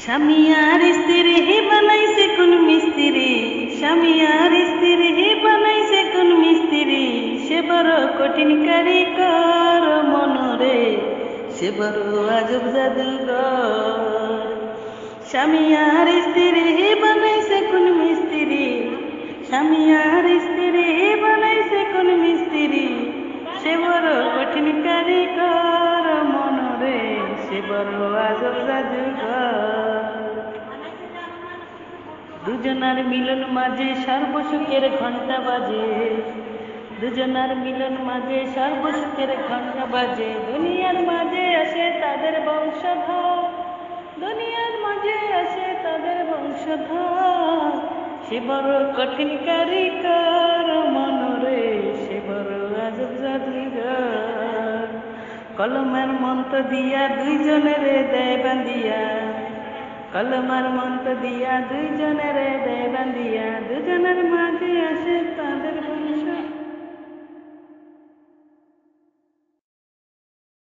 স্বামী আর স্ত্রী বানাইছে কোন মিস্ত্রি, স্বামী আর স্ত্রী বানাইছে কোন মিস্ত্রি, সে বড় কঠিন কারিগর মনরে, সে বড় আজব জাদুঘর। স্বামী আর স্ত্রী বানাইছে কোন মিস্ত্রি, স্বামী আর স্ত্রী বানাইছে কোন মিস্ত্রি, সে বড় কঠিন কারিগর মনরে, সে বড় আজব জাদুঘর। দুজনার মিলন মাঝে সর্বসুখের ঘন্টা বাজে, দুজনার মিলন মাঝে সর্বসুখের ঘন্টা বাজে, দুনিয়ার মাঝে আসে তাদের বংশধর, দুনিয়ার মাঝে আসে তাদের বংশধর, সে বড় কঠিন কারিগর মনরে, সে বড় আজব জাদুঘর। কলমের মন্ত্র দিয়া দুইজনের দেয় বান্দিয়া, কলমার মন্ত্র দিয়া দুইজনের দেয় বান্দিয়া, দুজনের মাঝে